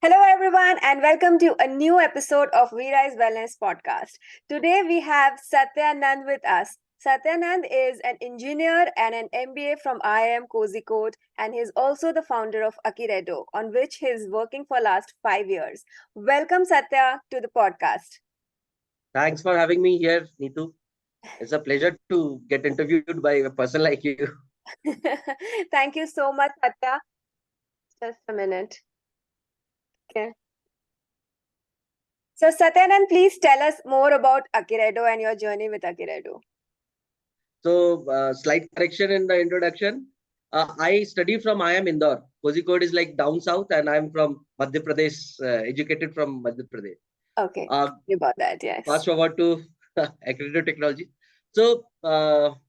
Hello, everyone, and welcome to a new episode of Veera's Wellness Podcast. Today, we have Satyanand with us. Satyanand is an engineer and an MBA from IIM Kozhikode, and he's also the founder of Akiredo, on which he's working for last 5 years. Welcome, Satya, to the podcast. Thanks for having me here, Neetu. It's a pleasure to get interviewed by a person like you. Thank you so much, Satya. Just a minute. Okay. So, Satyanand, please tell us more about Akiredo and your journey with Akiredo. So, slight correction in the introduction. I study from IIM Indore. Kozhikode is like down south, and I'm from Madhya Pradesh, educated from Madhya Pradesh. Okay, Uh, about that, yes. Fast forward to accredited technology. So, I'll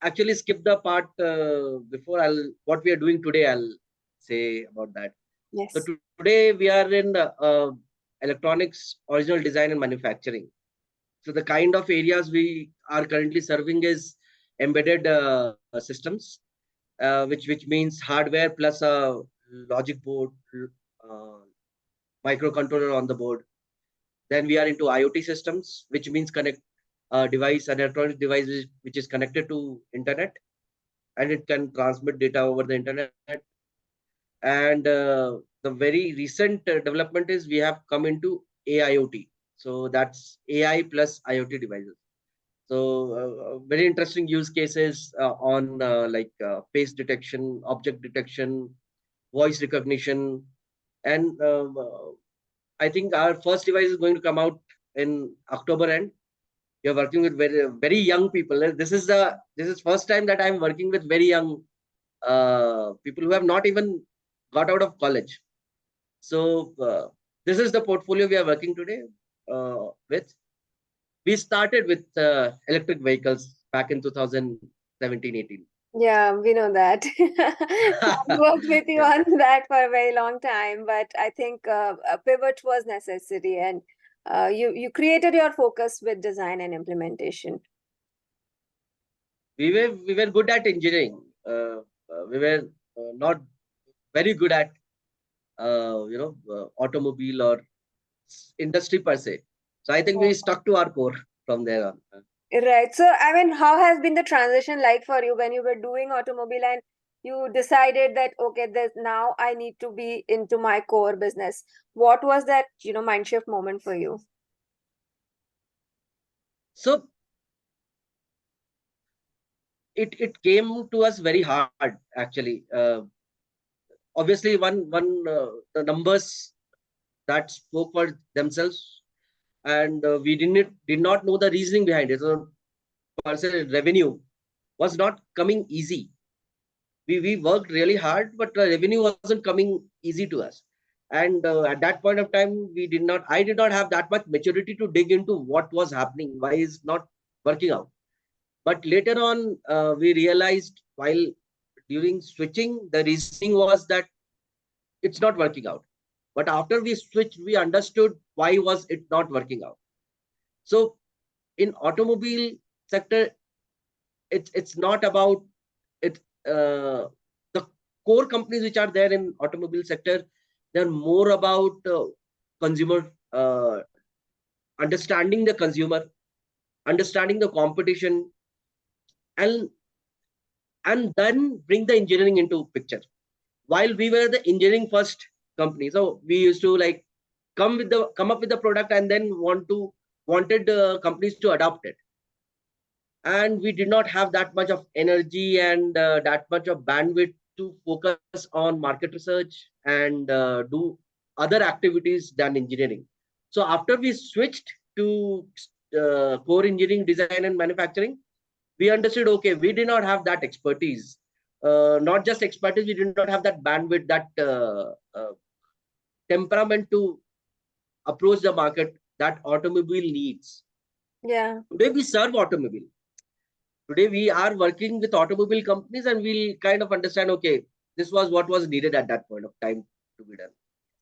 actually skip the part before what we are doing today. I'll say about that. Yes. So today we are in electronics, original design and manufacturing. So the kind of areas we are currently serving is embedded systems, which means hardware plus a logic board, uh, microcontroller on the board. Then we are into IoT systems, which means connect device, an electronic device which is connected to internet, and it can transmit data over the internet. And the very recent development is we have come into AIoT. So that's AI plus IoT devices. So very interesting use cases on face detection, object detection, voice recognition. And I think our first device is going to come out in October end. We are working with very young people. This is first time that I'm working with very young people who have not even got out of college. So this is the portfolio we are working today with. We started with electric vehicles back in 2017-18. Yeah, we know that. I worked with you Yeah. on that for a very long time, but I think a pivot was necessary, and you created your focus with design and implementation. We were good at engineering. We were not very good at automobile or industry per se. So I think we stuck to our core from there on. Right. So, I mean, how has been the transition like for you when you were doing automobile and you decided that, okay, this now I need to be into my core business? What was that, mind shift moment for you? So it came to us very hard actually. Obviously, the numbers that spoke for themselves, and we did not know the reasoning behind it. So, per se, revenue was not coming easy. We worked really hard, but the revenue wasn't coming easy to us. And at that point of time, I did not have that much maturity to dig into what was happening, why is not working out. But later on, we realized while during switching, the reasoning was that it's not working out. But after we switched, we understood why was it not working out. So in automobile sector, it's not about it. The core companies which are there in automobile sector, they're more about consumer, understanding the consumer, understanding the competition, and then bring the engineering into picture. While we were the engineering first company, so we used to like come up with the product and then wanted companies to adopt it, and we did not have that much of energy and that much of bandwidth to focus on market research and do other activities than engineering. So after we switched to core engineering, design and manufacturing, we understood, okay, we did not have that expertise. Not just expertise, we did not have that bandwidth, that temperament to approach the market that automobile needs. Yeah. Today we serve automobile. Today we are working with automobile companies, and we'll kind of understand, okay, this was what was needed at that point of time to be done.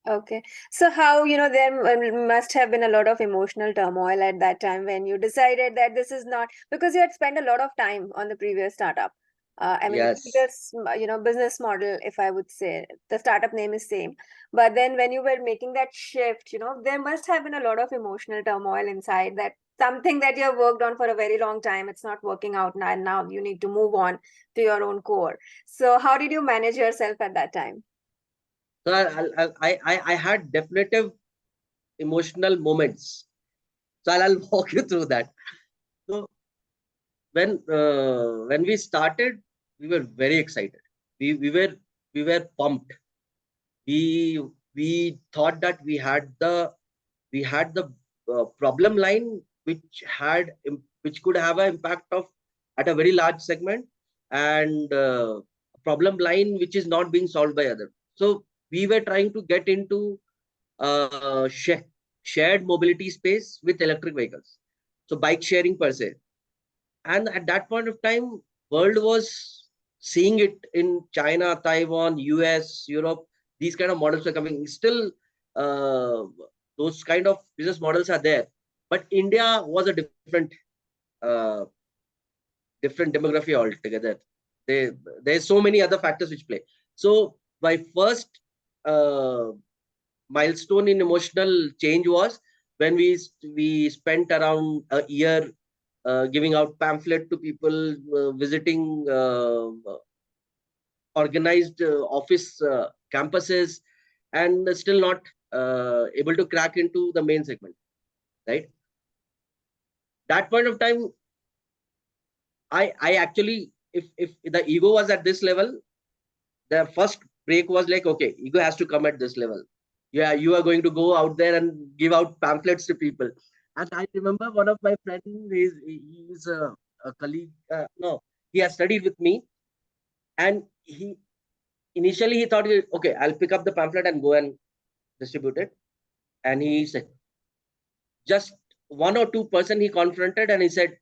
Okay. So how, there must have been a lot of emotional turmoil at that time when you decided that this is not because you had spent a lot of time on the previous startup. I mean, the Yes. previous, business model, if I would say, the startup name is same. But then when you were making that shift, there must have been a lot of emotional turmoil inside, that something that you have worked on for a very long time, it's not working out now, and now you need to move on to your own core. So how did you manage yourself at that time? So I had definitive emotional moments. So I'll walk you through that. So when we started, we were very excited. We were pumped. We thought that we had the problem line which could have an impact of at a very large segment, and problem line which is not being solved by other. So we were trying to get into shared mobility space with electric vehicles, so bike sharing per se. And at that point of time, world was seeing it in China, Taiwan, US, Europe. These kind of models are coming. Still, uh, those kind of business models are there, but India was a uh, different demography altogether. There's so many other factors which play. So my first uh, milestone in emotional change was when we spent around a year giving out pamphlet to people, visiting organized office campuses, and still not able to crack into the main segment. Right, that point of time, I actually, if the ego was at this level, the first break was like, okay, ego has to come at this level. Yeah, you are going to go out there and give out pamphlets to people. And I remember one of my friends, he's a colleague. No, he has studied with me, and he initially he thought, okay, I'll pick up the pamphlet and go and distribute it. And he said, just 1 or 2% he confronted, and he said,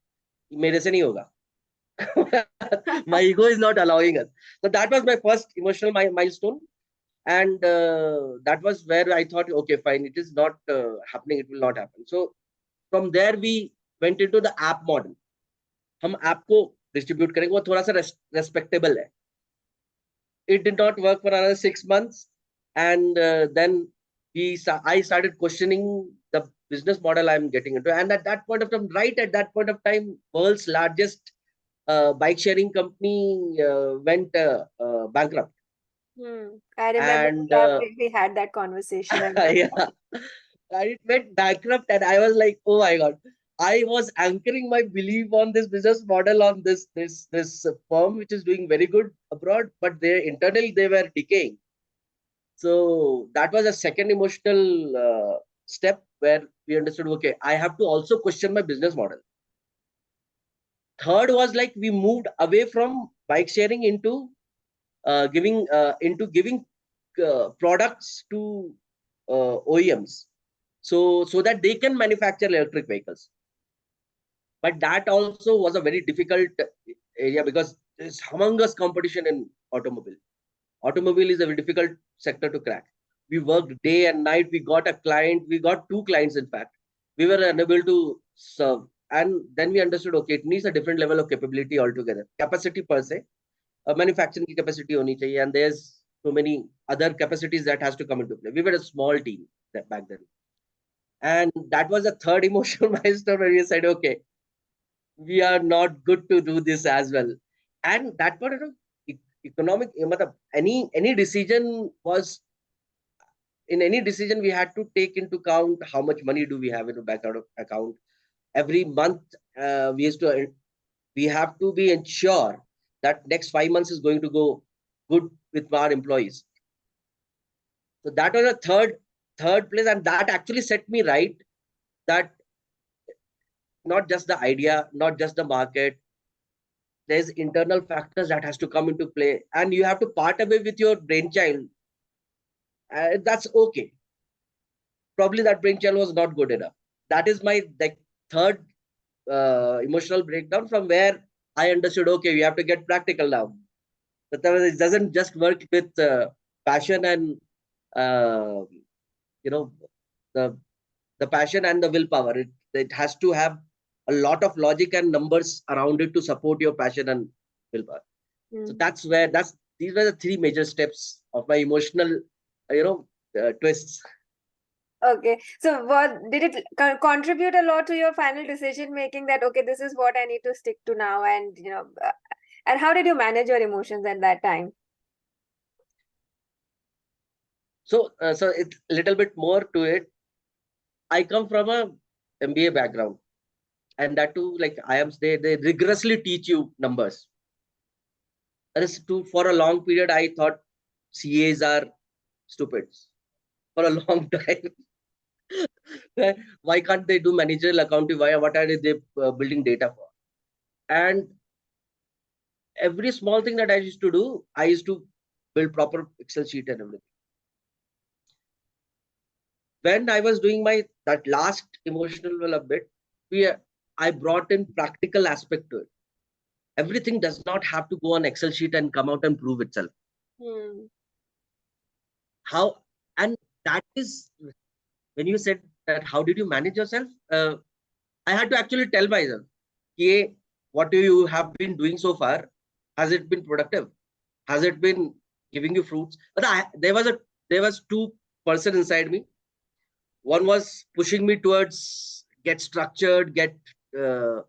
"मेरे से नहीं होगा." My ego is not allowing us. So that was my first emotional milestone. And that was where I thought, okay, fine, it is not happening, it will not happen. So from there we went into the app model. हम app को distribute करेंगे, वो थोड़ा सा respectable है. It did not work for another 6 months, and then I started questioning the business model I'm getting into. And at that point of time, right at that point of time, world's largest bike sharing company went bankrupt. I remember And we had that conversation. yeah, and it went bankrupt, and I was like, oh my god, I was anchoring my belief on this business model, on this firm which is doing very good abroad, but they internally they were decaying. So that was a second emotional step where we understood, okay, I have to also question my business model. Third was like we moved away from bike sharing into giving products to OEMs, so that they can manufacture electric vehicles. But that also was a very difficult area, because there's humongous competition in automobile. Automobile is a very difficult sector to crack. We worked day and night. We got a client. We got 2 clients, in fact. We were unable to serve. And then we understood, okay, it needs a different level of capability altogether. Capacity per se, manufacturing capacity honi chahiye, and there's so many other capacities that has to come into play. We were a small team back then. And that was a third emotional milestone where we said, okay, we are not good to do this as well. And that part of economic, any decision was, in any decision we had to take into account how much money do we have in the back account every month. We have to be ensure that next 5 months is going to go good with our employees. So that was a third place, and that actually set me right, that not just the idea, not just the market, there's internal factors that has to come into play, and you have to part away with your brainchild. That's okay. Probably that brainchild was not good enough. That is my third emotional breakdown, from where I understood, okay, we have to get practical now. But it doesn't just work with passion and uh, you know the the passion and the willpower. It has to have a lot of logic and numbers around it to support your passion and willpower. So these were the three major steps of my emotional, twists. Okay. So what did it contribute a lot to your final decision making that okay, this is what I need to stick to now, and and how did you manage your emotions at that time? So it's a little bit more to it. I come from a MBA background, and that too, like they rigorously teach you numbers. That is too, for a long period, I thought CAs are stupids for a long time. Why can't they do managerial accounting? Why? What are they building data for? And every small thing that I used to do, I used to build proper Excel sheet and everything. When I was doing my that last emotional bit, I brought in practical aspect to it. Everything does not have to go on Excel sheet and come out and prove itself. Hmm. How and that is when you said that how did you manage yourself? I had to actually tell myself, "Okay, what you have been doing so far, has it been productive? Has it been giving you fruits?" But there was two person inside me. One was pushing me towards get structured, uh,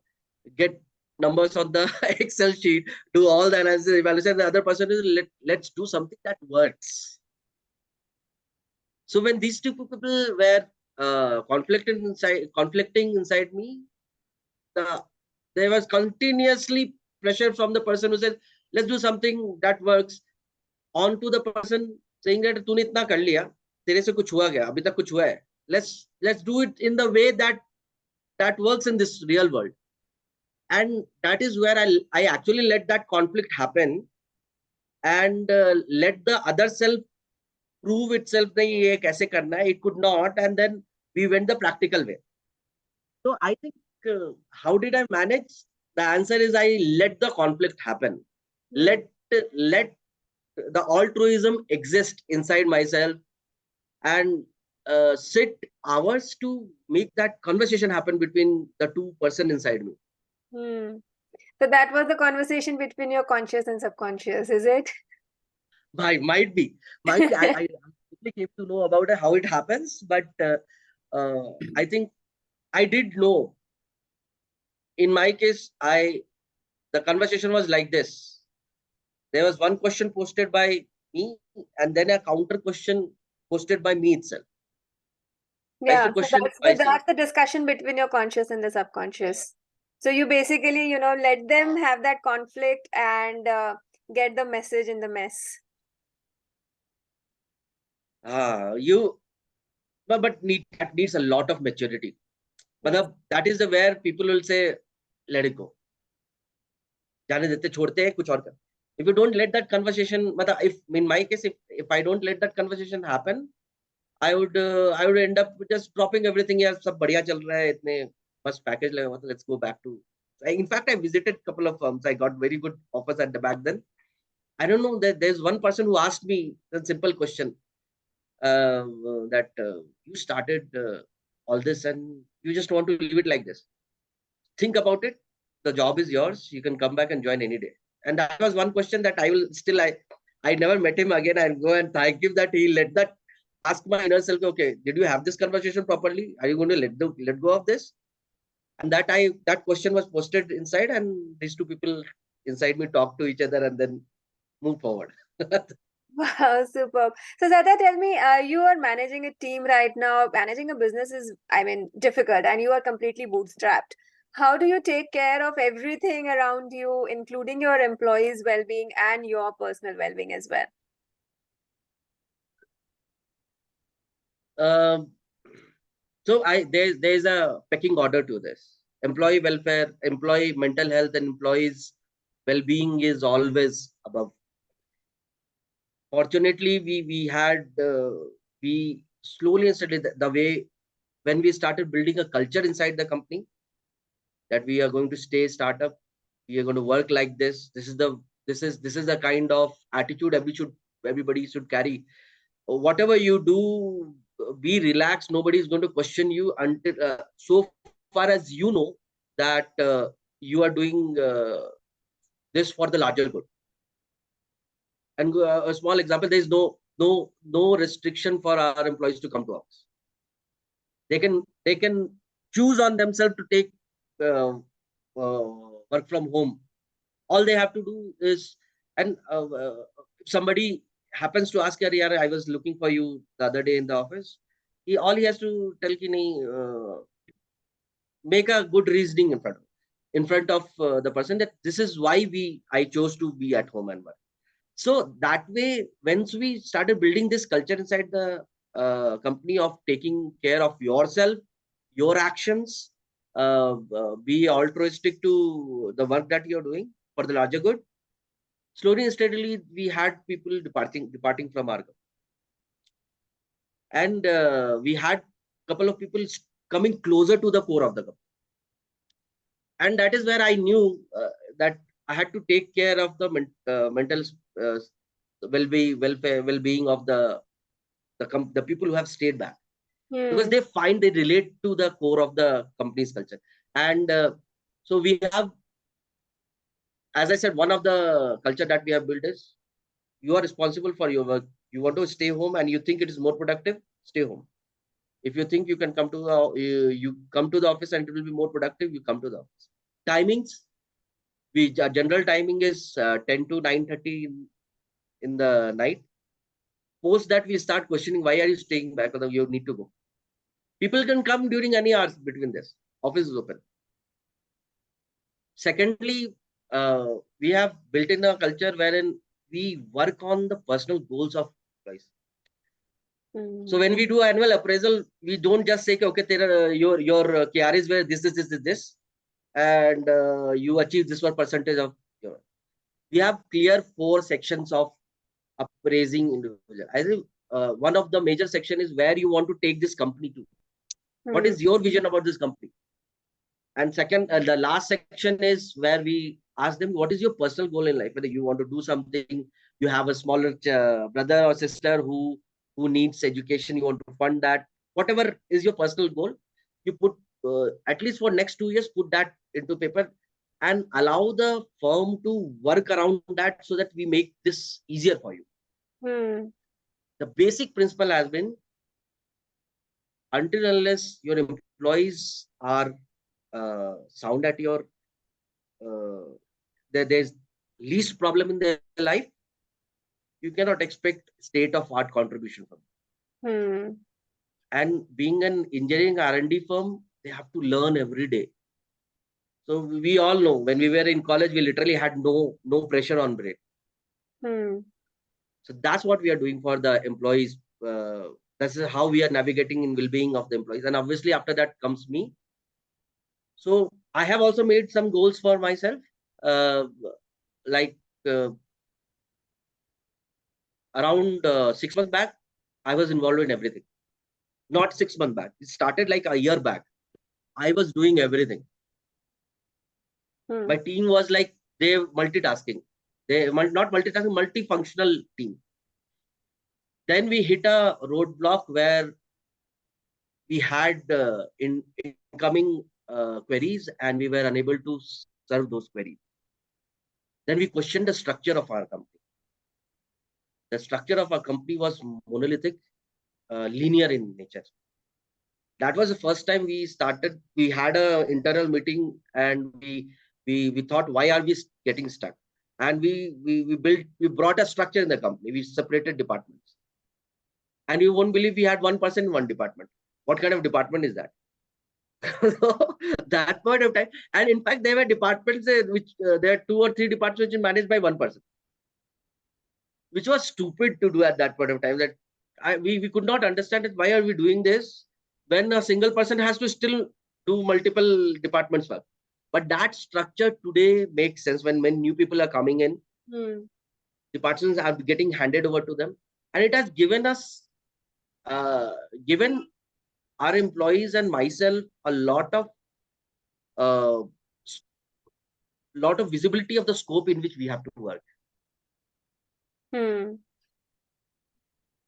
get numbers on the Excel sheet, do all the analysis, evaluation. The other person is let's do something that works. So when these two people were conflicting inside me, the, there was continuously pressure from the person who said, let's do something that works, on to the person saying that तूने इतना कर लिया, तेरे से कुछ हुआ क्या, अभी तक कुछ हुआ है, let's do it in the way that works in this real world. And that is where I actually let that conflict happen, and let the other self prove itself नहीं ये कैसे करना है, it could not, and then we went the practical way. So I think how did I manage? The answer is I let the conflict happen. Let the altruism exist inside myself, and sit hours to make that conversation happen between the two person inside me. Hmm. So that was the conversation between your conscious and subconscious, is it? Might be. I really came to know about how it happens, but I think I did know. In my case, the conversation was like this. There was one question posted by me, and then a counter question posted by me itself. I used Yeah, to so question myself. that's the discussion between your conscious and the subconscious. So you basically, let them have that conflict and get the message in the mess. You, that needs a lot of maturity. Yes. But that is the where people will say, let it go. जाने देते छोड़ते हैं कुछ और कर. If you don't let that conversation, if in my case, if I don't let that conversation happen, I would end up just dropping everything. यार सब बढ़िया चल रहा है इतने बस package लगा हुआ था, let's go back to. In fact, I visited a couple of firms. I got very good offers at the back then. I don't know that there's one person who asked me a simple question, that you started all this and you just want to leave it like this. Think about it. The job is yours. You can come back and join any day. And that was one question that I never met him again. I'll go and thank him that he let that ask my inner self, okay, did you have this conversation properly? Are you going to let go of this? And that question was posted inside, and these two people inside me talk to each other and then move forward. Wow, superb. So, Zada, tell me, you are managing a team right now. Managing a business is, I mean, difficult, and you are completely bootstrapped. How do you take care of everything around you, including your employees' well-being and your personal well-being as well? Um, so there's a pecking order to this. Employee welfare, employee mental health, and employees' well-being is always above. Fortunately, we slowly and steadily the way when we started building a culture inside the company that we are going to stay startup, we are going to work like this. This is the kind of attitude everybody should carry. Whatever you do, be relaxed. Nobody is going to question you until so far as you know that you are doing this for the larger good. And a small example, there is no restriction for our employees to come to office. They can choose on themselves to take uh, work from home. All they have to do is, and if somebody happens to ask, "Yeah, I was looking for you the other day in the office," all he has to tell Kini, make a good reasoning in front of the person, that this is why I chose to be at home and work. So that way, once we started building this culture inside the company of taking care of yourself, your actions, be altruistic to the work that you're doing for the larger good. Slowly and steadily, we had people departing from our company, and we had a couple of people coming closer to the core of the company, and that is where I knew that I had to take care of the mental uh, well-being of the people who have stayed back, because Hmm. they relate to the core of the company's culture. And so we have, as I said, one of the culture that we have built is, you are responsible for your work. You want to stay home and you think it is more productive, stay home. If you think you can come to you come to the office and it will be more productive, you come to the office. Timings, our general timing is 10 to 9:30 in the night. Post that, we start questioning, why are you staying back, or you need to go. People can come during any hours between this. Office is open. Secondly, we have built in a culture wherein we work on the personal goals of employees. So Hmm. when we do annual appraisal, we don't just say, okay, your KRAs were this, and you achieve this one percentage of your. We have clear 4 sections of appraising individual. I think one of the major section is where you want to take this company to. What Hmm. is your vision about this company? And second, the last section is where we ask them, what is your personal goal in life? Whether you want to do something, you have a smaller brother or sister who needs education, you want to fund that. Whatever is your personal goal, you put at least for next 2 years, put that into paper and allow the firm to work around that so that we make this easier for you. Hmm. The basic principle has been, until unless your employees are sound at your there's least problem in their life, you cannot expect state of art contribution from them. Hmm. And being an engineering R&D firm, they have to learn every day. So we all know, when we were in college, we literally had no pressure on brain. Hmm. So that's what we are doing for the employees. This is how we are navigating in well-being of the employees. And obviously after that comes me. So I have also made some goals for myself. Uh, like uh, around 6 months back, I was involved in everything. Not 6 months back. It started like a year back. I was doing everything. Hmm. My team was like, they multitasking. Not multitasking, multifunctional team. Then we hit a roadblock where we had incoming queries and we were unable to serve those queries. Then we questioned the structure of our company. The structure of our company was monolithic, linear in nature. That was the first time we had a internal meeting, and we thought, why are we getting stuck? And we brought a structure in the company. We separated departments, and you won't believe, we had one person in one department. What kind of department is that? So that point of time, and in fact there were departments which there are 2 or 3 departments which are managed by one person, which was stupid to do at that point of time. That we could not understand it. Why are we doing this when a single person has to still do multiple departments work? But that structure today makes sense. When new people are coming in, Hmm. departments are getting handed over to them, and it has uh, given our employees and myself a uh, lot of visibility of the scope in which we have to work. Hmm.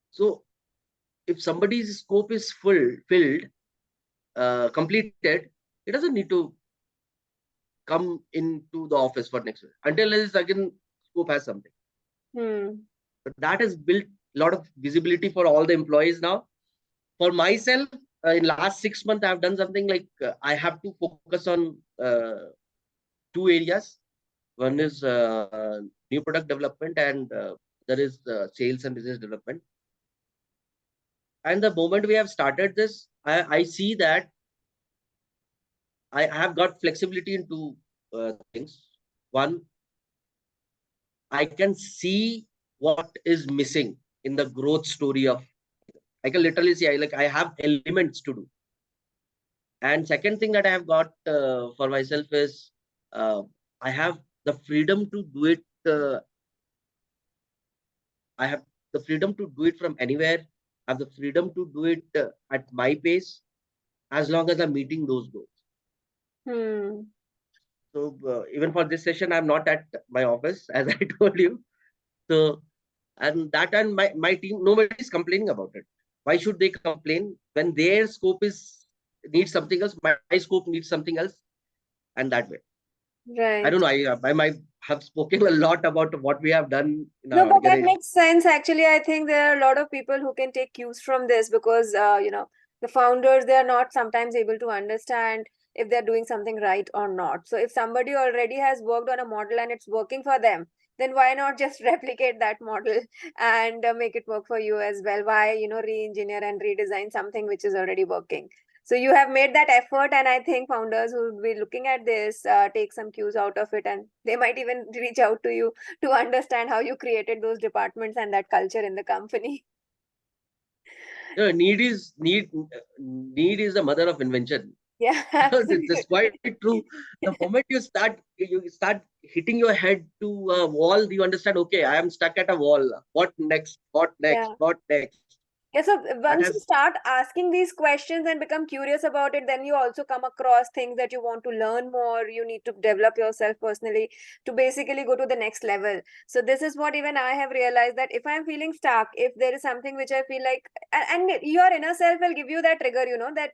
So if somebody's scope is filled, completed, it doesn't need to come into the office for next week until his again scope has something. Hmm. But that has built a lot of visibility for all the employees now. For myself, in last 6 months, I've done something like I have to focus on two areas. One is new product development, and there is sales and business development. And the moment we have started this, I see that I have got flexibility in two things. One, I can see what is missing in the growth story of. I can literally see I have elements to do. And second thing that I have got for myself is I have the freedom to do it. I have the freedom to do it from anywhere. I have the freedom to do it at my pace, as long as I'm meeting those goals. Hmm. So even for this session, I'm not at my office, as I told you. So and my team, nobody is complaining about it. Why should they complain when their scope is needs something else? My scope needs something else, and that way. I Right. don't know. I might have spoken a lot about what we have done in No, our but that organization. makes sense. Actually, I think there are a lot of people who can take cues from this because, the founders, they are not sometimes able to understand if they're doing something right or not. So if somebody already has worked on a model and it's working for them, then why not just replicate that model and make it work for you as well? Why, re-engineer and redesign something which is already working? So you have made that effort, and I think founders who will be looking at this take some cues out of it, and they might even reach out to you to understand how you created those departments and that culture in the company. Need is the mother of invention. Yeah, That's quite absolutely. true. The moment you start hitting your head to a wall, you understand. Okay, I am stuck at a wall. What next? What next? Yeah. What next? Yeah, so That once you has start asking these questions and become curious about it, then you also come across things that you want to learn more. You need to develop yourself personally to basically go to the next level. So this is what even I have realized, that if I'm feeling stuck, if there is something which I feel like, and your inner self will give you that trigger, that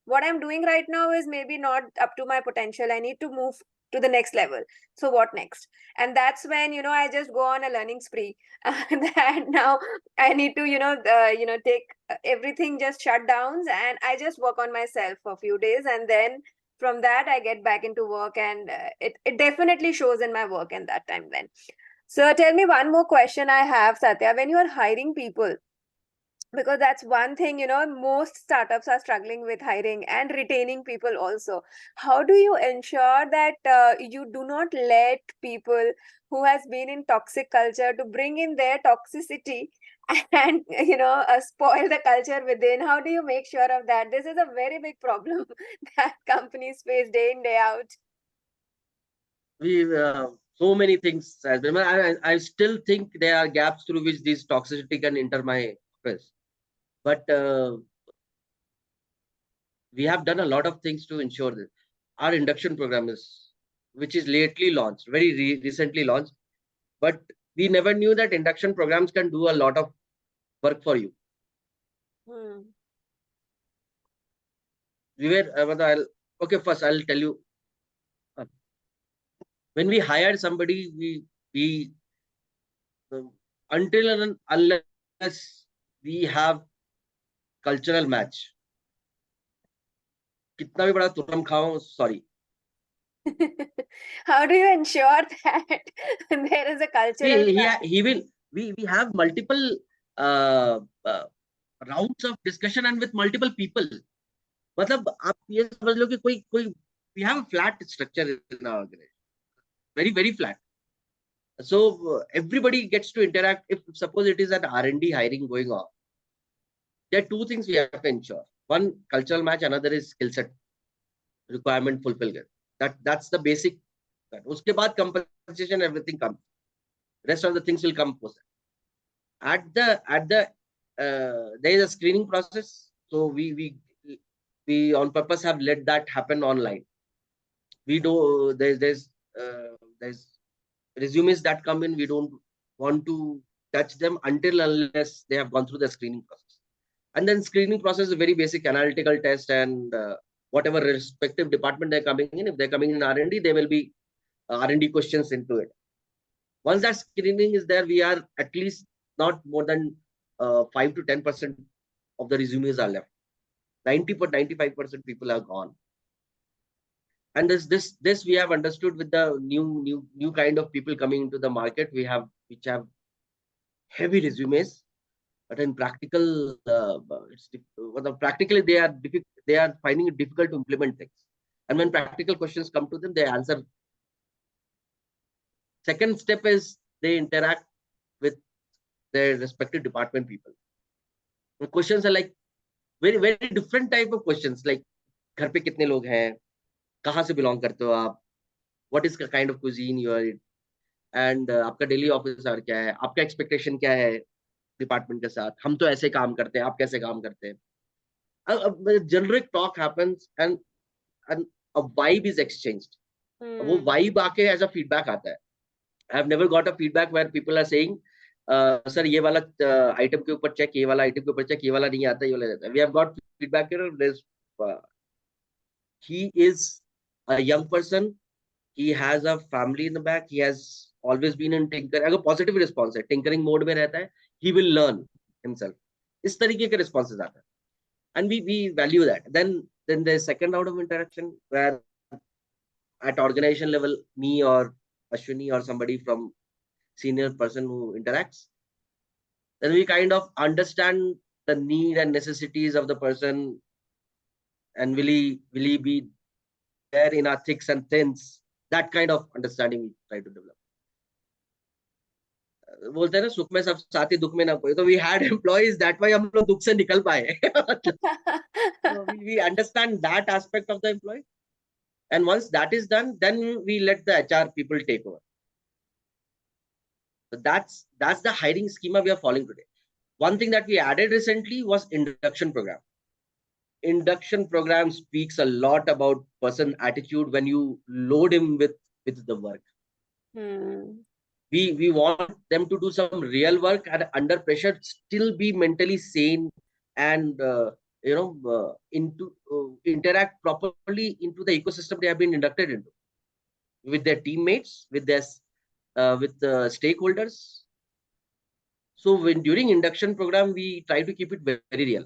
what I'm doing right now is maybe not up to my potential. I need to move to the next level. So what next? And that's when, I just go on a learning spree. And now I need to, take everything, just shut downs, and I just work on myself for a few days, and then from that I get back into work, and it definitely shows in my work in that time then. So tell me one more question I have, Satya. When you are hiring people, because that's one thing, most startups are struggling with hiring and retaining people also. How do you ensure that you do not let people who has been in toxic culture to bring in their toxicity and spoil the culture within? How do you make sure of that? This is a very big problem that companies face day in day out. we so many things. I still think there are gaps through which this toxicity can enter my office. But we have done a lot of things to ensure this. Our induction program which is lately launched, very recently launched, but we never knew that induction programs can do a lot of work for you. Hmm. We were, okay, first I'll tell you, uh, when we hired somebody, we until and unless we have cultural match, कितना भी बड़ा तुरम खाओ, sorry. How do you ensure that there is a cultural match? He will, we have multiple uh, uh, rounds of discussion and with multiple people. मतलब आप ये समझ लो कि कोई कोई we have a flat structure in our organization, very very flat. So everybody gets to interact. If suppose it is an R&D hiring going on, there are two things we have to ensure. One, cultural match. Another is skill set requirement fulfillment. That's the basic. That. उसके बाद compensation, everything comes. Rest of the things will come post. At the there is a screening process. So we on purpose have let that happen online. We do there's resumes that come in. We don't want to touch them until unless they have gone through the screening process. And then screening process is a very basic analytical test, and whatever respective department they're coming in. If they're coming in R&D, there will be R&D questions into it. Once that screening is there, we are at least not more than 5 to 10% of the resumes are left. 95% people are gone. And this we have understood with the new kind of people coming into the market. Which have heavy resumes, but in practical, practically they are finding it difficult to implement things. And when practical questions come to them, they answer. Second step is they interact with their respective department people. The questions are like very different type of questions, like घर पे कितने लोग हैं, कहाँ से belong करते हो आप, what is the kind of cuisine you are in, and आपका daily office hour क्या है, आपका expectation क्या है डिपार्टमेंट के साथ, हम तो ऐसे काम करते हैं, आप कैसे काम करते हैं. A generic talk happens, and a vibe is exchanged. वो vibe आके as a feedback आता है. I have never got a feedback where people are saying, sir ये वाला आइटम के ऊपर चेक, ये वाला आइटम के ऊपर चेक, ये वाला नहीं आता, ये वाला रहता है. We have got feedback here. He is a young person. He has a family in the back. He has always been in tinker. अगर positive response है, tinkering mode में रहता है, he will learn himself. इस तरीके के responses आता है. And we value that. Then the second round of interaction where at organization level, me or Ashwini or somebody from senior person who interacts, then we kind of understand the need and necessities of the person, and will he be there in our thicks and thins. That kind of understanding we try to develop. बोलते हैं ना, सुख में सब साथी, दुख में ना कोई. तो we had employees, that why हम लोग दुख से निकल पाए. So we understand that aspect of the employee, and once that is done, then we let the HR people take over. So that's the hiring schema we are following today. One thing that we added recently was induction program. Induction program speaks a lot about person attitude when you load him with the work. We want them to do some real work, and under pressure still be mentally sane, and interact properly into the ecosystem they have been inducted into, with their teammates, with their with the stakeholders. So when during induction program, we try to keep it very real,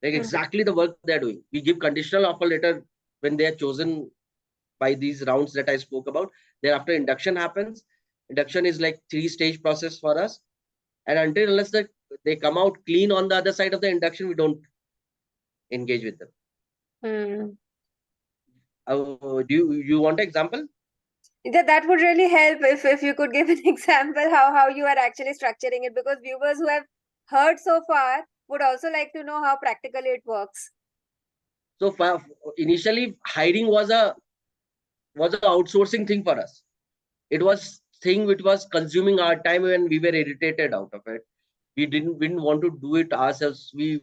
like exactly the work they are doing. We give conditional offer letter when they are chosen by these rounds that I spoke about. Thereafter induction happens. Induction is like 3-stage process for us, and unless they come out clean on the other side of the induction, we don't engage with them. Do you want an example? Yeah, that would really help if you could give an example how you are actually structuring it, because viewers who have heard so far would also like to know how practically it works. So initially, hiring was a outsourcing thing for us. It was thing which was consuming our time, and we were irritated out of it. We didn't want to do it ourselves. We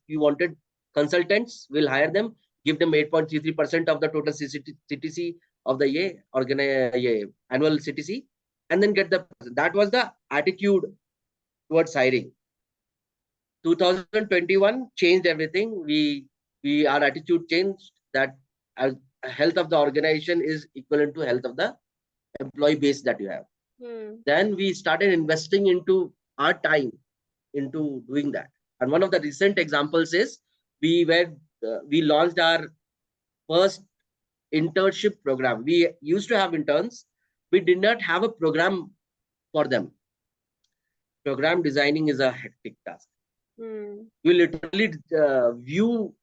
wanted consultants. We'll hire them, give them 8.33% of the total CTC of the year, annual CTC, and then get that was the attitude towards hiring. 2021 changed everything. Our attitude changed, that health of the organization is equivalent to health of the employee base that you have. Then we started investing into our time into doing that. And one of the recent examples is we launched our first internship program. We used to have interns. We did not have a program for them. Program designing is a hectic task. You literally view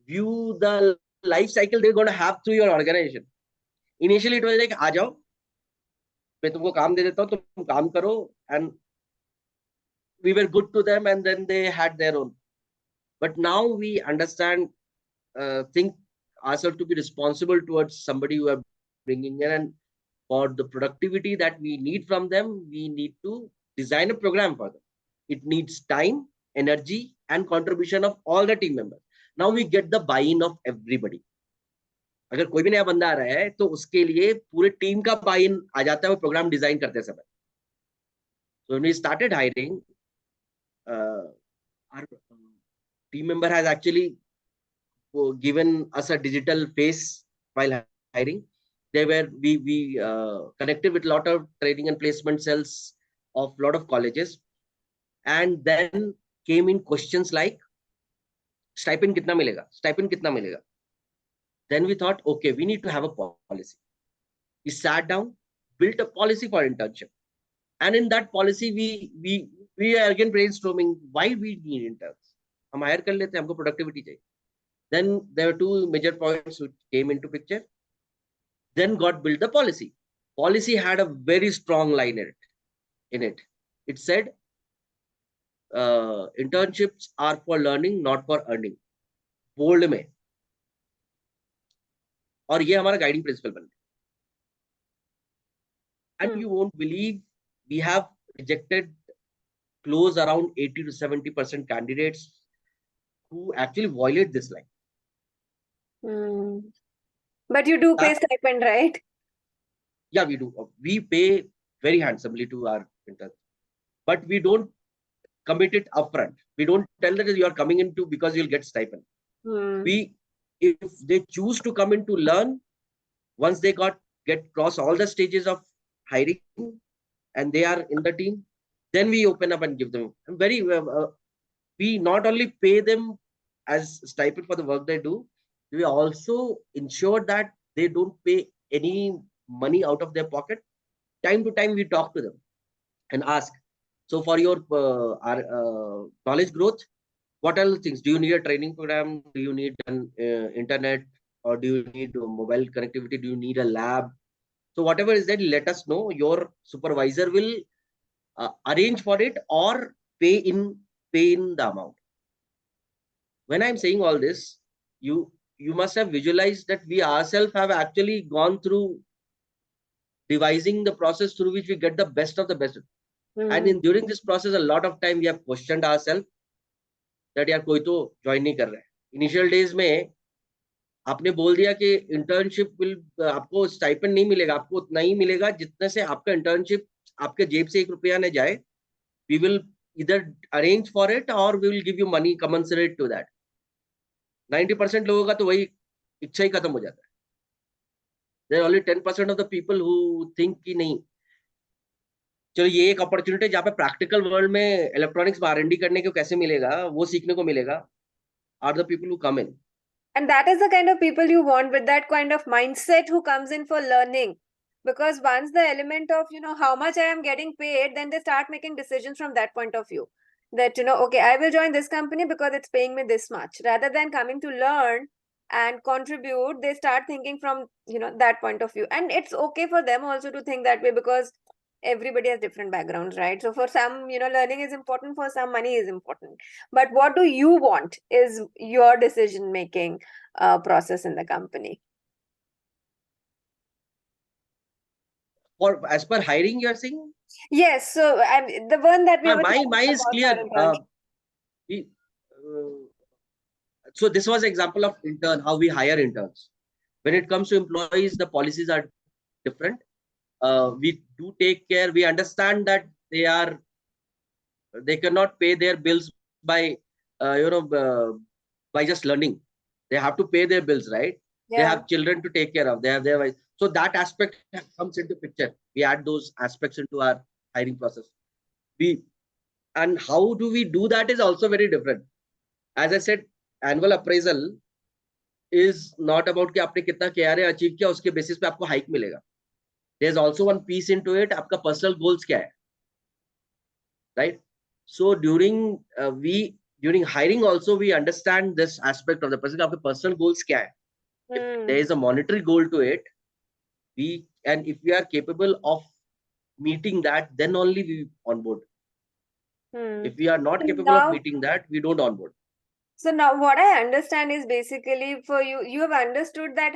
the life cycle they're going to have through your organization. Initially, it was like, आ जाओ, मैं तुमको काम दे देता हूँ, तुम काम करो, and we were good to them, and then they had their own. But now we understand, think ourselves to be responsible towards somebody who are bringing in, and for the productivity that we need from them, we need to design a program for them. It needs time, energy, and contribution of all the team members. Now we get the buy-in of everybody. अगर कोई भी नया बंदा आ रहा है तो उसके लिए पूरे टीम का buy-in आ जाता है वो प्रोग्राम डिजाइन करते समय. So when we started hiring, our team member has actually given us a digital face while hiring. We connected with a lot of training and placement cells. of lot of colleges, and then came in questions like stipend kitna milega, stipend kitna milega. Then we thought, okay, we need to have a policy. We sat down, built a policy for internship, and in that policy we are again brainstorming why we need interns. हम hire कर लेते हैं, हमको productivity चाहिए. Then there were two major points which came into picture. Then got built the policy. Policy had a very strong line in it. It said internships are for learning, not for earning. Bold में. और ये हमारा guiding principal बन गया. And you won't believe, we have rejected close around 80 to 70% candidates who actually violate this line. But you do pay stipend, right? Yeah, we do. We pay very handsomely to our interns, but we don't commit it upfront. We don't tell that you are coming into because you'll get stipend. If they choose to come in to learn, once they get cross all the stages of hiring and they are in the team, then we open up and give them we not only pay them as stipend for the work they do, we also ensure that they don't pay any money out of their pocket. Time to time we talk to them and ask, so for your knowledge growth, what are the things? Do you need a training program? Do you need an internet, or do you need mobile connectivity? Do you need a lab? So whatever is that, let us know. Your supervisor will arrange for it or pay in the amount. When I'm saying all this, you must have visualized that we ourselves have actually gone through devising the process through which we get the best of the best. And during this process, a lot of time we have questioned ourselves that यार कोई तो join नहीं कर रहा है. Initial days में आपने बोल दिया कि इंटर्नशिप विल, आपको स्टाइपेंड नहीं मिलेगा, आपको उतना ही मिलेगा जितने से आपका इंटर्नशिप आपके जेब से ₹1 न जाए. We will either arrange for it or we will give you money commensurate to that. 90% लोगों का तो वही इच्छा ही खत्म हो जाता है. There are only 10% of the people who think कि नहीं, चलो ये एक अपॉर्चुनिटी जहाँ पे प्रैक्टिकल वर्ल्ड में इलेक्ट्रॉनिक्स में R&D करने को कैसे मिलेगा, वो सीखने को मिलेगा, are the people who come in. And that is the kind of people you want, with that kind of mindset, who comes in for learning. Because once the element of, how much I am getting paid, then they start making decisions from that point of view. That, okay, I will join this company because it's paying me this much. Rather than coming to learn and contribute, they start thinking from, that point of view. And it's okay for them also to think that way, because everybody has different backgrounds, right? So for some, learning is important, for some money is important. But what do you want is your decision making process in the company. Or as per hiring, you are saying? Yes, so the one that we were my is clear. So this was example of intern, how we hire interns. When it comes to employees, the policies are different. We do take care. We understand that they cannot pay their bills by by just learning. They have to pay their bills, right? Yeah. They have children to take care of. They have their wives. So that aspect comes into picture. We add those aspects into our hiring process. And how do we do that is also very different. As I said, annual appraisal is not about कि आपने कितना KRA achieve किया, उसके basis पे आपको hike मिलेगा. There's also one piece into it, आपका personal goals क्या है, right? So during hiring also we understand this aspect of the person. आपके personal goals क्या है? If there is a monetary goal to it, if we are capable of meeting that, then only we onboard. If we are not capable of meeting that, we don't onboard. So now what I understand is, basically, for you have understood that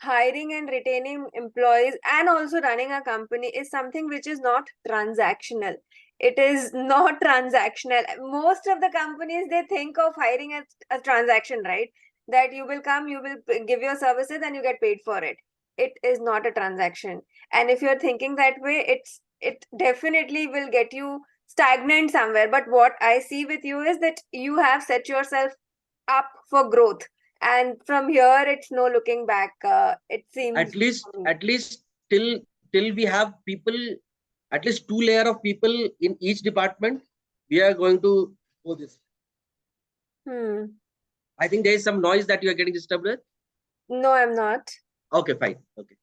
hiring and retaining employees and also running a company is something which is not transactional. It is not transactional. Most of the companies, they think of hiring as a transaction, right? That you will come, you will give your services and you get paid for it. It is not a transaction. And if you're thinking that way, it definitely will get you stagnant somewhere. But what I see with you is that you have set yourself up for growth, and from here it's no looking back. It seems at least till we have people at least 2 layer of people in each department. We are going to go this. I think there is some noise that you are getting disturbed with. No, I'm not. Okay, fine. Okay.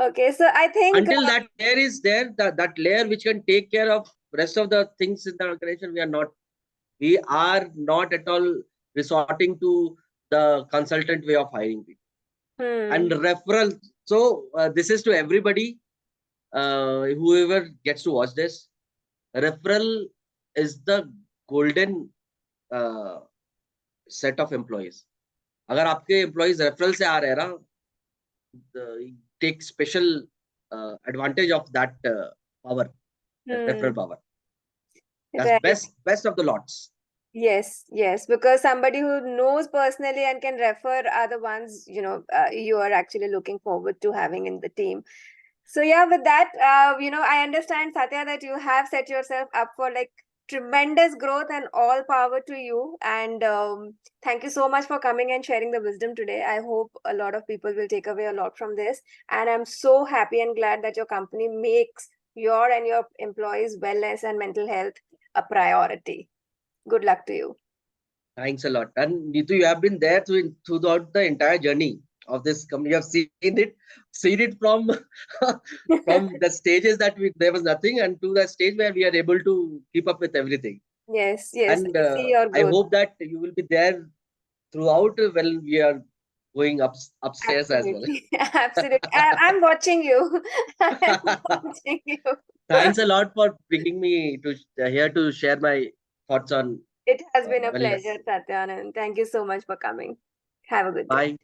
Okay, so I think Until that layer is there, that layer which can take care of rest of the things in the organization, we are not at all resorting to the consultant way of hiring people. And referral. So this is to everybody, whoever gets to watch this. Referral is the golden set of employees. अगर आपके employees referral से आ रहे हैं ना, take special advantage of that power, that referral power. That's best of the lots. Yes, yes, because somebody who knows personally and can refer are the ones, you are actually looking forward to having in the team. So yeah, with that, I understand, Satya, that you have set yourself up for like tremendous growth, and all power to you. And thank you so much for coming and sharing the wisdom today. I hope a lot of people will take away a lot from this. And I'm so happy and glad that your company makes your and your employees' wellness and mental health a priority. Good luck to you. Thanks a lot. And Neetu, you have been there throughout the entire journey of this company. You have seen it from from the stages that there was nothing, and to the stage where we are able to keep up with everything. Yes, And I see your I growth. hope that you will be there throughout when we are going upstairs Absolutely. as well. Absolutely. I'm watching you. I'm watching you. Thanks a lot for bringing me to here to share my thoughts on It has been a wellness. pleasure, Satyanand. Thank you so much for coming. Have a good day. Bye.